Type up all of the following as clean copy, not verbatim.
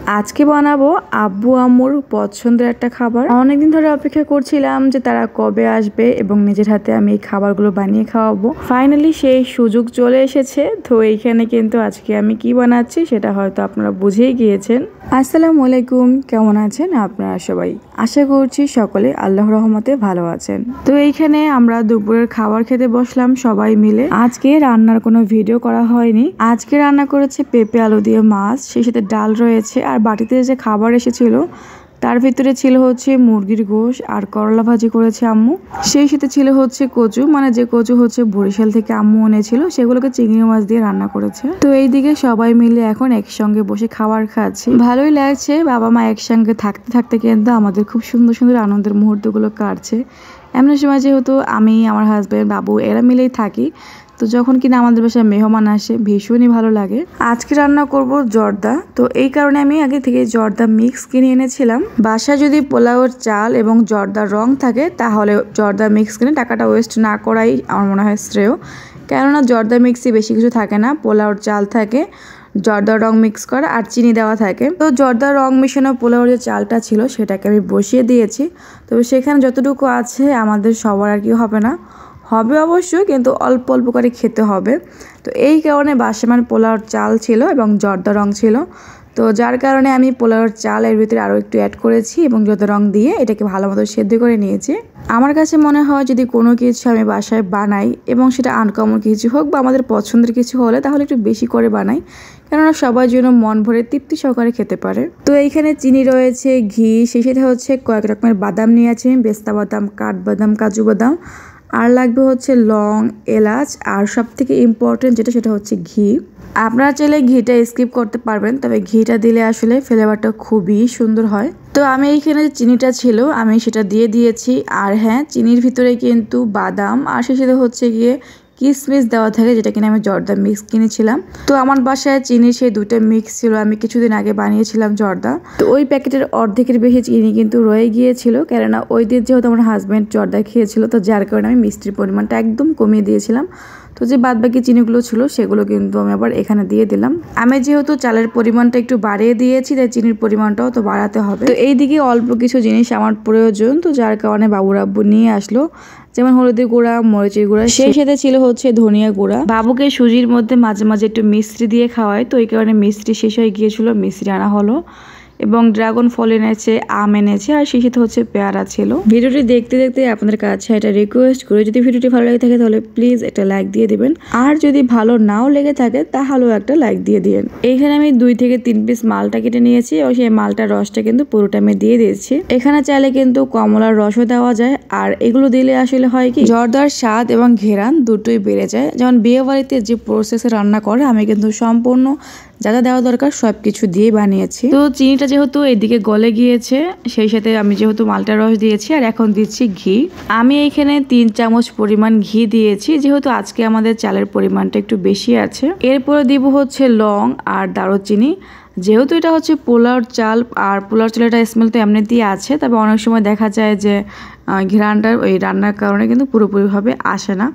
আজকে বানাবো আব্বু আম্মুর পছন্দের একটা খাবার। অনেকদিন ধরে অপেক্ষা করছিলাম যে তারা কবে আসবে এবং নিজের হাতে আমি এই খাবারগুলো বানিয়ে খাওয়াবো। ফাইনালি সেই সুযোগ চলে এসেছে। তো এইখানে কিন্তু আজকে আমি কি বানাচ্ছি সেটা হয়তো আপনারা বুঝেই গিয়েছেন। আসসালামু আলাইকুম, কেমন আছেন আপনারা সবাই? আশা করছি সকলে আল্লাহর রহমতে ভালো আছেন। তো এইখানে আমরা দুপুরের খাবার খেতে বসলাম সবাই মিলে। আজকে রান্নার কোনো ভিডিও করা হয়নি। আজকে রান্না করেছে পেঁপে আলু দিয়ে মাছ, সেই সাথে ডাল রয়েছে, আর বাটিতে যে খাবার এসেছিল তার ভিতরে ছিল হচ্ছে মুরগির গোশ আর করলা ভাজি করেছে আম্মু। সেই সাথে ছিল হচ্ছে কচু, মানে যে কচু হচ্ছে বরিশাল থেকে আম্মু এনেছিল, সেগুলোকে চিংড়ি মাছ দিয়ে রান্না করেছে। তো এইদিকে সবাই মিলে এখন একসঙ্গে বসে খাবার খাচ্ছি। ভালোই লাগছে, বাবা মা একসঙ্গে থাকতে থাকতে কিন্তু আমাদের খুব সুন্দর সুন্দর আনন্দের মুহূর্তগুলো কাটছে। এমন সময় যেহেতু আমি, আমার হাজব্যান্ড, বাবু এরা মিলেই থাকি, তো যখন কিনা আমাদের বাসায় মেহমান আসে ভীষণই ভালো লাগে। আজকে রান্না করব জর্দা। তো এই কারণে আমি আগে থেকে জর্দা মিক্স কিনে এনেছিলাম। বাসায় যদি পোলাওর চাল এবং জর্দার রং থাকে তাহলে জর্দা মিক্স কিনে টাকাটা ওয়েস্ট না করাই আমার মনে হয় শ্রেয়। কেননা জর্দা মিক্সে বেশি কিছু থাকে না, পোলাওর চাল থাকে, জর্দার রং মিক্স করা আর চিনি দেওয়া থাকে। তো জর্দার রং মিশানো পোলাওর যে চালটা ছিল সেটাকে আমি বসিয়ে দিয়েছি। তবে সেখানে যতটুকু আছে আমাদের সবার আর কি হবে না, হবে অবশ্যই, কিন্তু অল্প অল্প করে খেতে হবে। তো এই কারণে বাসমান পোলাওর চাল ছিল এবং জর্দা রং ছিল, তো যার কারণে আমি পোলাওর চাল এর ভিতরে আরও একটু অ্যাড করেছি এবং জর্দা রং দিয়ে এটাকে ভালো মতো সেদ্ধ করে নিয়েছি। আমার কাছে মনে হয় যদি কোনো কিছু আমি বাসায় বানাই এবং সেটা আনকমন কিছু হোক বা আমাদের পছন্দের কিছু হলে তাহলে একটু বেশি করে বানাই, কেননা সবার জন্য মন ভরে তৃপ্তি সহকারে খেতে পারে। তো এইখানে চিনি রয়েছে, ঘি, সেই সাথে হচ্ছে কয়েক রকমের বাদাম নিয়েছি, পেস্তা বাদাম, কাঠবাদাম, কাজু বাদাম, আর লাগবে হচ্ছে লং, এলাচ, আর সব থেকে ইম্পর্টেন্ট যেটা সেটা হচ্ছে ঘি। আপনারা চাইলে ঘিটা স্কিপ করতে পারবেন, তবে ঘিটা দিলে আসলে ফ্লেভারটা খুবই সুন্দর হয়। তো আমি এইখানে যে চিনিটা ছিল আমি সেটা দিয়ে দিয়েছি। আর হ্যাঁ, চিনির ভিতরে কিন্তু বাদাম আর সেই সাথে হচ্ছে গিয়ে কিশমিশ দেওয়া থাকে, যেটা কিনা আমি জর্দা মিক্স কিনেছিলাম। তো আমার বাসায় চিনির সেই দুটো মিক্স ছিল, আমি কিছুদিন আগে বানিয়েছিলাম জর্দা। তো ওই প্যাকেটের অর্ধেকের বেশি চিনি কিন্তু রয়ে গিয়েছিল, কেননা ওই দিন যেহেতু আমার হাজব্যান্ড জর্দা খেয়েছিল, তো যার কারণে আমি মিষ্টির পরিমাণটা একদম কমিয়ে দিয়েছিলাম। তো যে বাদ বাকি চিনিগুলো ছিল সেগুলো কিন্তু আমি আবার এখানে দিয়ে দিলাম। আমি যেহেতু চালের পরিমাণটা একটু বাড়িয়ে দিয়েছি, তাই চিনির পরিমাণটাও তো বাড়াতে হবে। তো এইদিকে অল্প কিছু জিনিস আমার প্রয়োজন, তো যার কারণে বাবুর আব্বু নিয়ে আসলো, যেমন হলুদের গুঁড়া, মরিচের গুঁড়া, সেই সাথে ছিল হচ্ছে ধনিয়া গুঁড়া। বাবুকে সুজির মধ্যে মাঝে মাঝে একটু মিষ্টি দিয়ে খাওয়ায়, তো এই কারণে মিষ্টি শেষ হয়ে গিয়েছিল, মিষ্টি আনা হলো। এবং ড্রাগন ফল এনেছে, আম এনেছে, আর সেই সাথে হচ্ছে পেয়ারা ছিল। ভিডিওটি দেখতে দেখতে আপনাদের কাছে এটা রিকোয়েস্ট করে, যদি ভিডিওটি ভালো লেগে থাকে তাহলে প্লিজ একটা লাইক দিয়ে দিবেন, আর যদি ভালো নাও লেগে থাকে তাহলেও একটা লাইক দিয়ে দিবেন। এইখানে আমি 2 থেকে 3 পিস মালটা কেটে নিয়েছি, এবং সেই মালটার রসটা কিন্তু পুরোটা আমি দিয়ে দিয়েছি। এখানে চাইলে কিন্তু কমলার রসও দেওয়া যায়, আর এগুলো দিলে আসলে হয় কি জর্দার স্বাদ এবং ঘেরান দুটোই বেড়ে যায়। যেমন বিয়ে বাড়িতে যে প্রসেসে রান্না করে আমি কিন্তু সম্পূর্ণ যা যা দেওয়া দরকার সবকিছু দিয়ে বানিয়েছি। তো চিনিটা যেহেতু এদিকে গলে গিয়েছে, সেই সাথে আমি যেহেতু মালটার রস দিয়েছি, আর এখন দিচ্ছি ঘি। আমি এইখানে 3 চামচ পরিমাণ ঘি দিয়েছি, যেহেতু আজকে আমাদের চালের পরিমাণটা একটু বেশি আছে। এরপরে দিব হচ্ছে লং আর দারুচিনি। যেহেতু এটা হচ্ছে পোলাওর চাল, আর পোলাওর চালের স্মেল তো এমনিতেই আছে, তবে অনেক সময় দেখা যায় যে ঘ্রাণটা ওই রান্নার কারণে কিন্তু পুরোপুরিভাবে আসে না,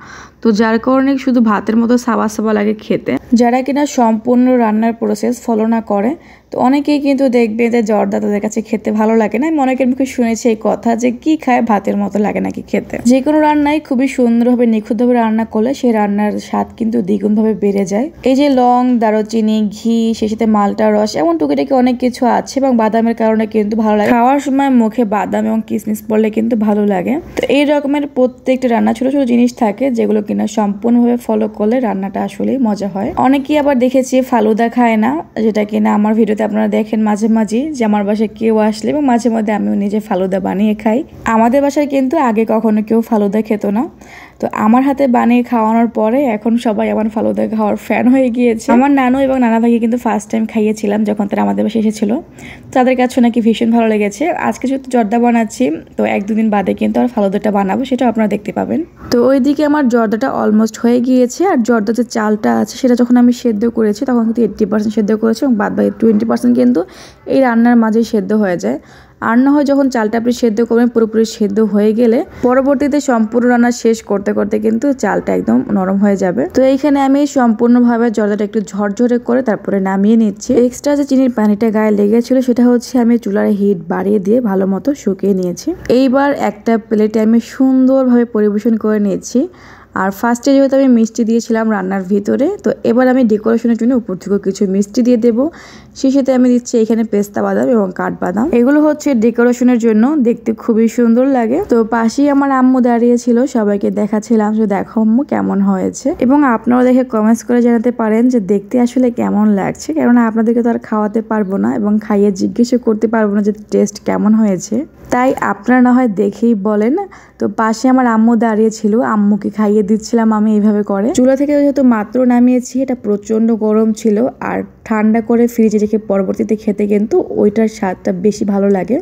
তো যার কারণে শুধু ভাতের মতো সাবা সাবা লাগে খেতে। যারা কিনা সম্পূর্ণ রান্নার প্রসেস ফলো না করে, তো অনেকেই কিন্তু দেখবে যে জর্দা তাদের কাছে খেতে ভালো লাগে না। আমি অনেকের মুখে শুনেছি এই কথা যে কি খায়, ভাতের মতো লাগে নাকি খেতে। যে কোনো রান্নাই খুবই সুন্দরভাবে নিখুঁতভাবে রান্না করলে সেই রান্নার স্বাদ কিন্তু দ্বিগুণভাবে বেড়ে যায়। এই যে লং, দারুচিনি, ঘি, সেই সাথে মালটার রস, এমন টুকিটাকি অনেক কিছু আছে, এবং বাদামের কারণে কিন্তু ভালো লাগে। খাওয়ার সময় মুখে বাদাম এবং কিশমিশ পড়লে কিন্তু ভালো লাগে। তো এই রকমের প্রত্যেকটা রান্না ছোট ছোট জিনিস থাকে যেগুলো কিনা সম্পূর্ণভাবে ফলো করলে রান্নাটা আসলেই মজা হয়। অনেকেই আবার দেখেছি ফালুদা খায় না, যেটা কিনা আমার ভিডিওতে আপনারা দেখেন মাঝে মাঝে যে আমার বাসায় কেউ আসলে, এবং মাঝে মধ্যে আমিও নিজে ফালুদা বানিয়ে খাই। আমাদের বাসায় কিন্তু আগে কখনো কেউ ফালুদা খেত না, তো আমার হাতে বানিয়ে খাওয়ানোর পরে এখন সবাই আমার ফালুদা খাওয়ার ফ্যান হয়ে গিয়েছে। আমার নানু এবং নানা ভাইকে কিন্তু ফার্স্ট টাইম খাইয়েছিলাম যখন তারা আমাদের বাসায় এসেছিল, তাদের কাছে নাকি ভীষণ ভালো লেগেছে। আজকে যেহেতু জর্দা বানাচ্ছি, তো 1-2 দিন বাদে কিন্তু আর ফালুদাটা বানাবো, সেটা আপনারা দেখতে পাবেন। তো ওইদিকে আমার জর্দাটা অলমোস্ট হয়ে গিয়েছে, আর জর্দার যে চালটা আছে সেটা যখন আমি সেদ্ধ করেছি তখন কিন্তু 80% সেদ্ধ করেছি, এবং বাদ বাকি 20% কিন্তু এই রান্নার মাঝেই সেদ্ধ হয়ে যায়। আর না হয় যখন চালটা আপনি সেদ্ধ করবেন পুরোপুরি সেদ্ধ হয়ে গেলে পরবর্তীতে সম্পূর্ণ রান্না শেষ করতে করতে কিন্তু চালটা একদম নরম হয়ে যাবে। তো এইখানে আমি সম্পূর্ণভাবে জর্দাটা একটু ঝরঝরে করে তারপরে নামিয়ে নিচ্ছি। এক্সট্রা যে চিনির পানিটা গায়ে লেগেছিল সেটা হচ্ছে আমি চুলার হিট বাড়িয়ে দিয়ে ভালো মতো শুকিয়ে নিয়েছি। এইবার একটা প্লেটে আমি সুন্দরভাবে পরিবেশন করে নিয়েছি। আর ফার্স্টে যেহেতু আমি মিষ্টি দিয়েছিলাম রান্নার ভিতরে, তো এবার আমি ডেকোরেশনের জন্য উপর থেকে কিছু মিষ্টি দিয়ে দেবো। সেই সাথে আমি দিচ্ছি এখানে পেস্তা বাদাম এবং কাঠবাদাম। এগুলো হচ্ছে ডেকোরেশনের জন্য, দেখতে খুবই সুন্দর লাগে। তো পাশেই আমার আম্মু দাঁড়িয়েছিল, সবাইকে দেখাচ্ছিলাম যে দেখো আম্মু কেমন হয়েছে, এবং আপনারাও দেখে কমেন্টস করে জানাতে পারেন যে দেখতে আসলে কেমন লাগছে, কেননা আপনাদেরকে তো আর খাওয়াতে পারবো না এবং খাইয়ে জিজ্ঞেসও করতে পারবো না যে টেস্ট কেমন হয়েছে, তাই আপনারা না হয় দেখেই বলেন। তো পাশে আমার আম্মু দাঁড়িয়েছিল, আম্মুকে খাইয়ে দিচ্ছিলাম আমি এইভাবে করে। চুলা থেকে যেহেতু মাত্র নামিয়েছি, এটা প্রচন্ড গরম ছিল, আর ঠান্ডা করে ফ্রিজে রেখে পরবর্তীতে খেতে কিন্তু ওইটার স্বাদটা বেশি ভালো লাগে।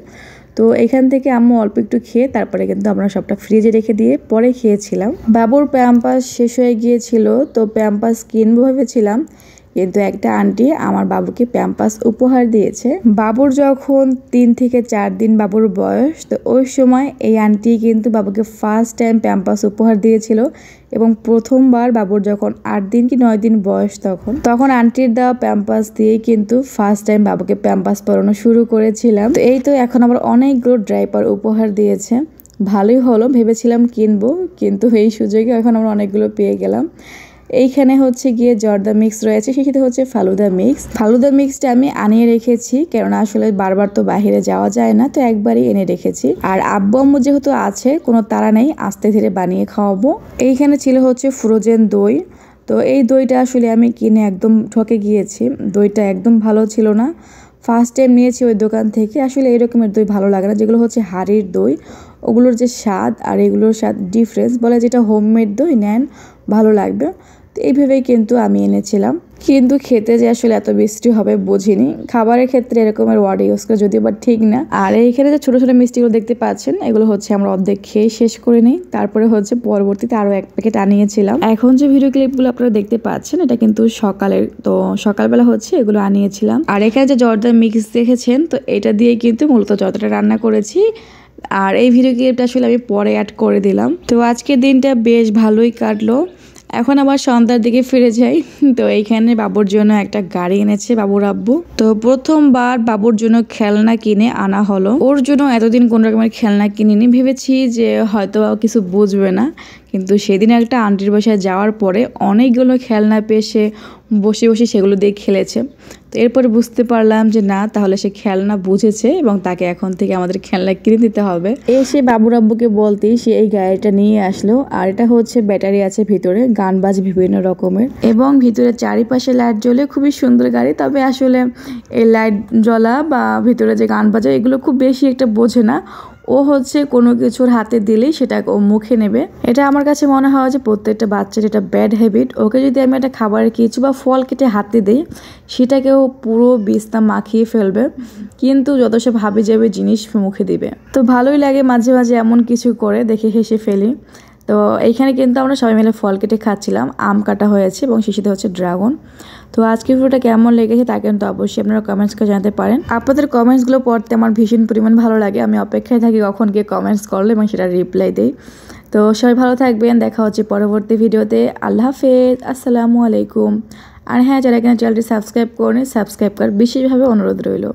তো এখান থেকে আম্মু অল্প একটু খেয়ে তারপরে কিন্তু আমরা সবটা ফ্রিজে রেখে দিয়ে পরে খেয়েছিলাম। বাবুর প্যাম্পাস শেষ হয়ে গিয়েছিল, তো প্যাম্পাস কিনবো ভেবেছিলাম, কিন্তু একটা আন্টি আমার বাবুকে প্যাম্পাস উপহার দিয়েছে। বাবুর যখন 3 থেকে 4 দিন বাবুর বয়স, তো ওই সময় এই আন্টি কিন্তু বাবুকে ফার্স্ট টাইম প্যাম্পাস উপহার দিয়েছিল, এবং প্রথমবার বাবুর যখন 8 দিন কি 9 দিন বয়স তখন আন্টির দেওয়া প্যাম্পাস দিয়েই কিন্তু ফার্স্ট টাইম বাবুকে প্যাম্পাস পরানো শুরু করেছিলাম। তো এই তো এখন আবার অনেকগুলো ড্রাইপার উপহার দিয়েছে, ভালোই হলো, ভেবেছিলাম কিনবো, কিন্তু এই সুযোগে এখন আমরা অনেকগুলো পেয়ে গেলাম। এইখানে হচ্ছে গিয়ে জর্দা মিক্স রয়েছে, সেটা হচ্ছে ফালুদা মিক্স। ফালুদা মিক্সটা আমি আনিয়ে রেখেছি, কেননা আসলে বারবার তো বাইরে যাওয়া যায় না, তো একবারই এনে রেখেছি। আর আব্বু আম্মু যেহেতু আছে, কোনো তাড়া নেই, আস্তে ধীরে বানিয়ে খাওয়াবো। এইখানে ছিল হচ্ছে ফ্রোজেন দই। তো এই দইটা আসলে আমি কিনে একদম ঠকে গিয়েছি, দইটা একদম ভালো ছিল না। ফার্স্ট টাইম নিয়েছি ওই দোকান থেকে, আসলে এই রকমের দই ভালো লাগে না, যেগুলো হচ্ছে হাড়ির দই, ওগুলোর যে স্বাদ আর এগুলোর স্বাদ ডিফারেন্স, বলে যেটা হোমমেড দই নেন ভালো লাগবে। তো এইভাবেই কিন্তু আমি এনেছিলাম, কিন্তু খেতে যে আসলে এত বৃষ্টি হবে বুঝিনি। খাবারের ক্ষেত্রে এরকমের ওয়ার্ড ইউজ করে যদিও বা ঠিক না। আর এইখানে যে ছোট ছোট মিষ্টিগুলো দেখতে পাচ্ছেন, এগুলো হচ্ছে আমরা অর্ধেক খেয়ে শেষ করে নিই, তারপরে হচ্ছে পরবর্তীতে আরো 1 প্যাকেট আনিয়েছিলাম। এখন যে ভিডিও ক্লিপগুলো আপনারা দেখতে পাচ্ছেন, এটা কিন্তু সকালের, তো সকালবেলা হচ্ছে এগুলো আনিয়েছিলাম। আর এখানে যে জর্দা মিক্স দেখেছেন, তো এটা দিয়ে কিন্তু মূলত জর্দাটা রান্না করেছি। আর এই ভিডিও ক্লিপটা আসলে আমি পরে অ্যাড করে দিলাম। তো আজকের দিনটা বেশ ভালোই কাটলো। এখন আবার সন্ধ্যার দিকে ফিরে যাই। তো এইখানে বাবুর জন্য একটা গাড়ি এনেছে বাবুর আব্বু। তো প্রথমবার বাবুর জন্য খেলনা কিনে আনা হলো। ওর জন্য এতদিন কোন রকমের খেলনা কিনিনি, ভেবেছি যে হয়তো কিছু বুঝবে না, কিন্তু সেদিন একটা আন্টির বাসায় যাওয়ার পরে অনেকগুলো খেলনা পেয়ে সে বসে বসে সেগুলো দিয়ে খেলেছে। তো এরপরে বুঝতে পারলাম যে না, তাহলে সে খেলনা বুঝেছে এবং তাকে এখন থেকে আমাদের খেলনা কিনে দিতে হবে। এসে বাবুর আব্বুকে বলতেই সে এই গাড়িটা নিয়ে আসলো। আর এটা হচ্ছে ব্যাটারি আছে ভিতরে, গান বাজে বিভিন্ন রকমের, এবং ভিতরে চারিপাশে লাইট জ্বলে, খুবই সুন্দর গাড়ি। তবে আসলে এই লাইট জ্বলা বা ভিতরে যে গান বাজে এগুলো খুব বেশি একটা বোঝে না। ও হচ্ছে কোনো কিছুর হাতে দিলেই সেটা ও মুখে নেবে। এটা আমার কাছে মনে হয় যে প্রত্যেকটা বাচ্চার এটা ব্যাড হ্যাবিট। ওকে যদি আমি একটা খাবারের কিছু বা ফল কেটে হাতে দিই, সেটাকেও পুরো বিস্তা মাখিয়ে ফেলবে, কিন্তু যত সে ভাবি যাবে জিনিস মুখে দিবে। তো ভালোই লাগে মাঝে মাঝে এমন কিছু করে, দেখে হেসে ফেলি। তো এইখানে কিন্তু আমরা সবাই মিলে ফল কেটে খাচ্ছিলাম, আম কাটা হয়েছে এবং শিশিতে হচ্ছে ড্রাগন। তো আজকে ভিডিওটা কেমন লেগেছে তা কিন্তু অবশ্যই আপনারা কমেন্টস করে জানাতে পারেন। আপনাদের কমেন্টসগুলো পড়তে আমার ভীষণ পরিমাণ ভালো লাগে, আমি অপেক্ষায় থাকি কখন গিয়ে কমেন্টস করলে এবং সেটা রিপ্লাই দেই। তো সবাই ভালো থাকবেন, দেখা হচ্ছে পরবর্তী ভিডিওতে। আল্লাহ হাফেজ, আসসালামু আলাইকুম। আর হ্যাঁ, যারা এখানে চ্যানেলটি সাবস্ক্রাইব করেন, সাবস্ক্রাইব করার বিশেষভাবে অনুরোধ রইল।